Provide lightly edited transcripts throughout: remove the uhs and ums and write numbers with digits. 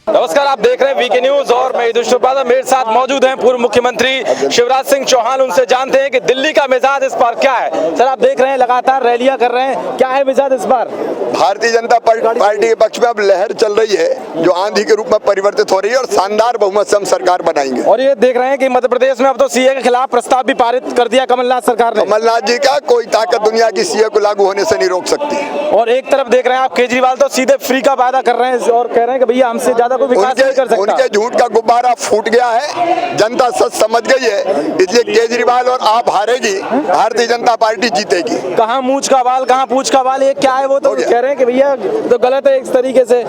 नमस्कार, आप देख रहे हैं वीके न्यूज और मैं युधिष्ठिर उपाध्याय। मेरे साथ मौजूद हैं पूर्व मुख्यमंत्री शिवराज सिंह चौहान। उनसे जानते हैं कि दिल्ली का मिजाज इस बार क्या है। सर, आप देख रहे हैं लगातार रैलियां कर रहे हैं, क्या है मिजाज इस बार? भारतीय जनता पार्टी के पक्ष में अब लहर चल रही है जो आंधी के रूप में परिवर्तित हो रही है और शानदार बहुमत से हम सरकार बनाएंगे। और ये देख रहे हैं कि मध्य प्रदेश में अब तो सीए के खिलाफ प्रस्ताव भी पारित कर दिया कमलनाथ सरकार ने। कमलनाथ जी का कोई ताकत दुनिया की सीए को लागू होने से नहीं रोक सकती। और एक तरफ देख रहे हैं आप केजरीवाल तो सीधे फ्री का वादा कर रहे हैं और कह रहे हैं कि भैया हमसे ज्यादा कोई विकास नहीं कर सकता। उनके झूठ का गुब्बारा फूट गया है, जनता सच समझ गई है, इसलिए केजरीवाल और आप हारेगी, भारतीय जनता पार्टी जीतेगी। कहाँ मूंछ का बाल कहाँ पूंछ का बाल, ये क्या है? वो तो कह रहे हैं कि भैया तो गलत है इस तरीके से।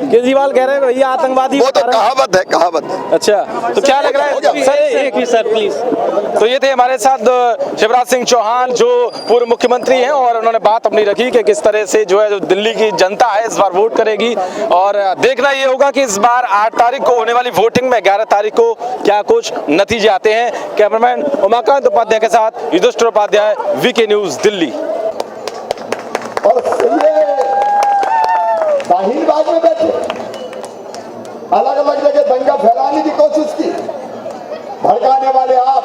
केजरीवाल कह रहे हैं भैया आतंकवादी। वो तो कहावत है, कहावत है। अच्छा, तो क्या लग रहा है सर प्लीज। तो ये थे हमारे साथ शिवराज सिंह चौहान जो पूर्व मुख्यमंत्री हैं और उन्होंने बात अपनी रखी कि किस तरह से जो है जो दिल्ली की जनता है इस बार वोट करेगी। और देखना ये होगा कि इस बार 8 तारीख को होने वाली वोटिंग में 11 तारीख को क्या कुछ नतीजे आते हैं। कैमरामैन उमाकांत उपाध्याय के साथ युधिष्ठिर उपाध्याय, वीके न्यूज, दिल्ली। और शाहीनबाग में बैठे अलग अलग जगह दंगा फैलाने की कोशिश की, भड़काने वाले आप,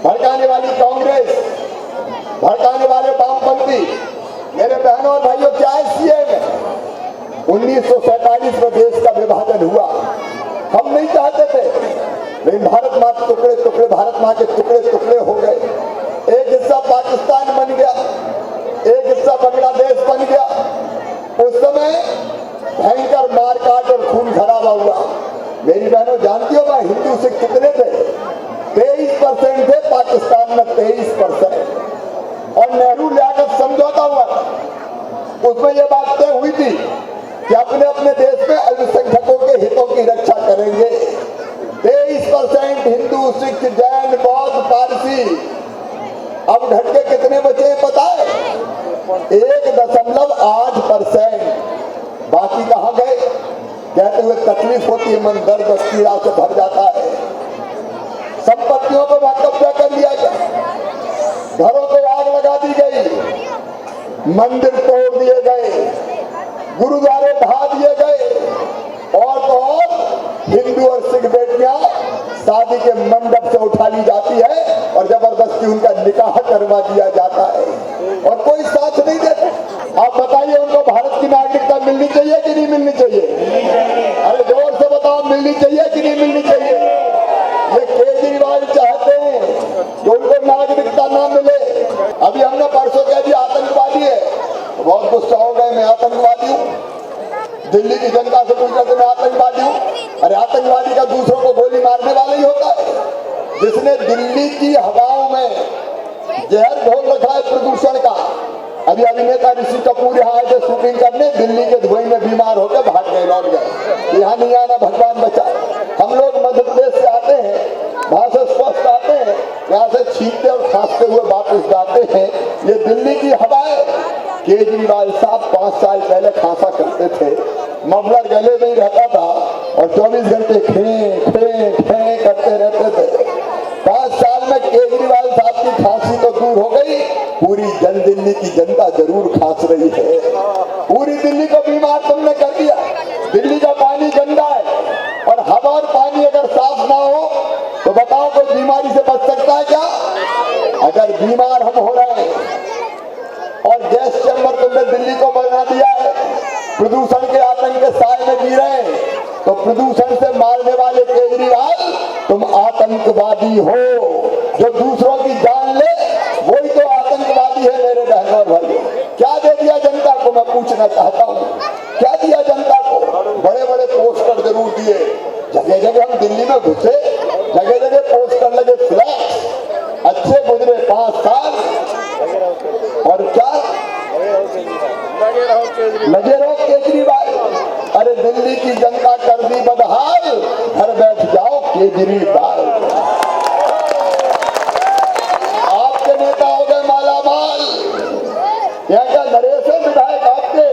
भड़काने वाली कांग्रेस, भड़काने वाले वामपंथी। मेरे बहनों और भाइयों, क्या है सीए में 1947 में देश का विभाजन हुआ। हम नहीं चाहते थे, लेकिन भारत माँ के टुकड़े टुकड़े, भारत माँ के टुकड़े टुकड़े हो गए। एक हिस्सा पाकिस्तान बन गया, एक हिस्सा बांग्लादेश बन गया। उस समय भयंकर मारकाट और खून खराबा हुआ। मेरी बहनों जानती हो भाई, हिंदू सिख कितने थे? 23% थे पाकिस्तान में, 23%। और नेहरू लियाकत समझौता हुआ, उसमें यह बात तय हुई थी कि अपने अपने देश में अल्पसंख्यकों के हितों की रक्षा करेंगे। 23% हिंदू, सिख, जैन, बौद्ध, पारसी। अब घट के कितने बचे हैं पता है? 1.8%। बाकी कहां गए? कहते हुए तकलीफ होती है, मन दर्द और पीड़ा से भर जाता है। संपत्तियों को कब्जा कर लिया गया, घरों को आग लगा दी गई, मंदिर तोड़ दिए गए, गुरुद्वारे ढा दिए गए। और तो और हिंदू और सिख बेटियां शादी के मंडप से उठा ली जाती है और जबरदस्ती उनका निकाह करवा दिया जाता है और कोई साथ नहीं देता। आप बताइए, उनको भारत की नागरिकता मिलनी चाहिए कि नहीं मिलनी चाहिए? अरे जोर से बताओ, मिलनी चाहिए कि नहीं मिलनी चाहिए? ये केजरीवाल चाहते हैं कि उनको नागरिकता ना मिले। अभी हमने परसों कह दिया आतंकवादी है, बहुत गुस्सा हो गए, मैं आतंकवादी हूँ। दिल्ली की जनता से पूछा तो मैं आतंकवादी हूँ। अरे आतंकवादी का दूसरों को गोली मारने वाला ही होता है, जिसने दिल्ली की हवाओं में जहर घोल रखा है प्रदूषण का। अभी अभिनेता ऋषि कपूर यहाँ आए थे शूटिंग करने, दिल्ली के धुएं में बीमार होकर भाग गए, लौट गए। यहाँ नहीं आना, भगवान बचाए। हम लोग मध्य प्रदेश से आते हैं, वहां से स्वस्थ आते हैं, यहाँ से छींकते और खांसते हुए वापस जाते हैं। ये दिल्ली की हवा है। केजरीवाल साहब 5 साल पहले खांसा करते थे, मफलर गले में ही रहता था और 24 घंटे खे खे खे करते रहते थे। 5 साल में केजरीवाल साहब की खांसी तो दूर हो गई, पूरी दिल्ली की जनता जरूर खांस रही है। पूरी दिल्ली को बीमार तुमने कर दिया। दिल्ली का पानी गंदा है और हवा और पानी अगर साफ ना हो तो बताओ कोई बीमारी से बच सकता है क्या? अगर बीमार हम हो रहे हैं और गैस चैम्बर तुमने दिल्ली को बना दिया है, प्रदूषण के आतंक के साए में जी रहे हैं, तो प्रदूषण से मारने वाले केजरीवाल तुम आतंकवादी हो। जो दूसरों की जान ले वही तो आतंकवादी है। मेरे बहनों और भाइयों, क्या दे दिया जनता को? मैं पूछना चाहता हूँ, क्या दिया जनता को? बड़े बड़े पोस्टर जरूर दिए, जगह जगह हम दिल्ली में घुसे, जगह जगह पोस्टर लगे, फ्लैक्स। अच्छे गुजरे 5 साल और क्या लगे रहो केजरीवाल। अरे दिल्ली की जनता कर दी बदहाल, घर बैठ जाओ केजरीवाल। आपके नेता हो गए मालामाल। यहाँ का नरेश है विधायक आपके,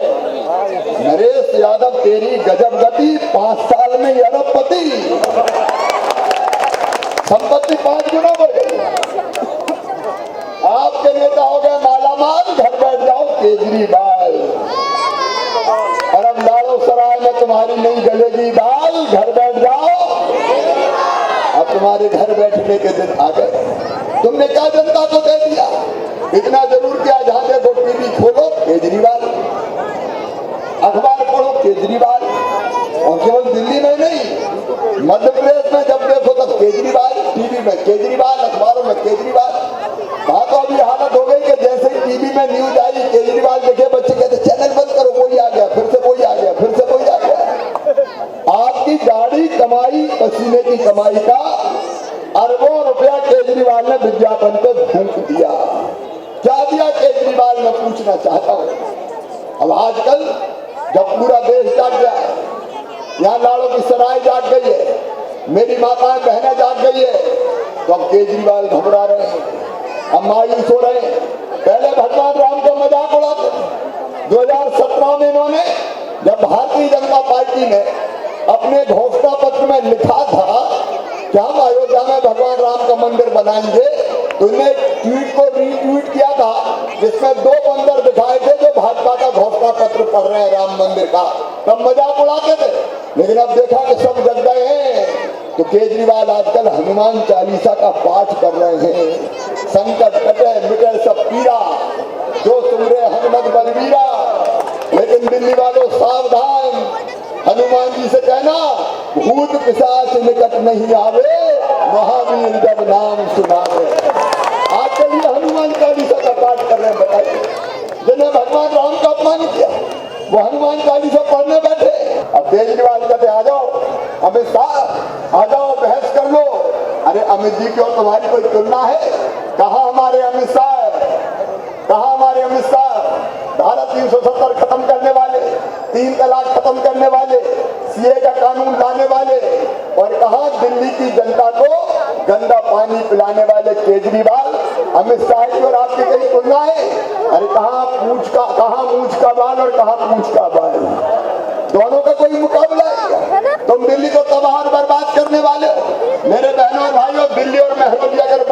नरेश यादव, तेरी गजब गति, 5 साल में अरबपति, संपत्ति 5 गुना बढ़ गई। आपके नेता हो गए मालामाल, घर बैठ जाओ केजरीवाल। और अब लाड़ो सराय में में तुम्हारी नहीं गलेगी दाल, घर बैठ जाओ। अब तुम्हारे घर बैठने के दिन आ गए। तुमने क्या जनता को दे दिया? इतना जरूर किया, जहां देखो टीवी खोलो केजरीवाल, अखबार पढ़ो केजरीवाल, और केवल दिल्ली में नहीं, मध्य प्रदेश में जब देखो तब केजरीवाल, टीवी में केजरीवाल, अखबारों में केजरीवाल। वहां तो अभी हालत हो गई कि जैसे ही टीवी में न्यूज आई केजरीवाल देखे, बच्चे कहते चैनल बंद करो, वही आ गया, फिर से वही आ गया, फिर से वही आ गया। आपकी गाड़ी कमाई, पसीने की कमाई का अरबों रुपया केजरीवाल ने विज्ञापन पे फूंक दिया। क्या दिया केजरीवाल, मैं पूछना चाहता हूं। अब आजकल जब पूरा देश जाग गया, यहाँ लाड़ों की सराय जाग गई है, मेरी माताएं बहनें जाग गई है, तो अब केजरीवाल घबरा रहे हैं, अब मायूस हो रहे हैं। पहले भगवान राम को मजाक उड़ाते। 2017 में इन्होंने, जब भारतीय जनता पार्टी ने अपने घोषणा पत्र में लिखा था कि हम अयोध्या में भगवान राम का मंदिर बनाएंगे, तो इन्हें ट्वीट को रीट्वीट किया था जिसमें 2 बंदर दिखाए थे जो भाजपा का घोषणा पत्र पढ़ रहे हैं राम मंदिर का, तब मजाक उड़ाते थे। लेकिन अब देखा कि सब जग गए हैं, तो केजरीवाल आजकल हनुमान चालीसा का पाठ कर रहे हैं। संकट कटे मिटे सब पीरा, जो सुमरे हनुमत बलबीरा। लेकिन दिल्ली वालों सावधान, हनुमान जी से कहना भूत पिशाच निकट नहीं आवे, महावीर जब नाम सुनावे। आजकल ये हनुमान चालीसा का पाठ कर रहे हैं। बताइए, जिन्हें भगवान राम का अपमान किया वो हनुमान चालीसा पढ़ने बैठे। अब केजरीवाल कहते आ जाओ अमित शाह, आ जाओ बहस कर लो। अरे अमित जी की और तुम्हारी कोई तुलना है? कहाँ हमारे अमित शाह, कहाँ हमारे अमित शाह? धारा 370 खत्म करने वाले, 3 तलाक खत्म करने वाले, सीए का कानून लाने वाले, और कहाँ दिल्ली की जनता को गंदा पानी पिलाने वाले केजरीवाल। अमित शाह की और आपकी कई तुलना है? अरे कहाँ मूंछ का बाल और कहाँ पूंछ का बाल, दोनों का कोई मुकाबला है? तुम दिल्ली को तबाह और बर्बाद करने वाले हो। मेरे बहनों और भाइयों, दिल्ली और महरौली अगर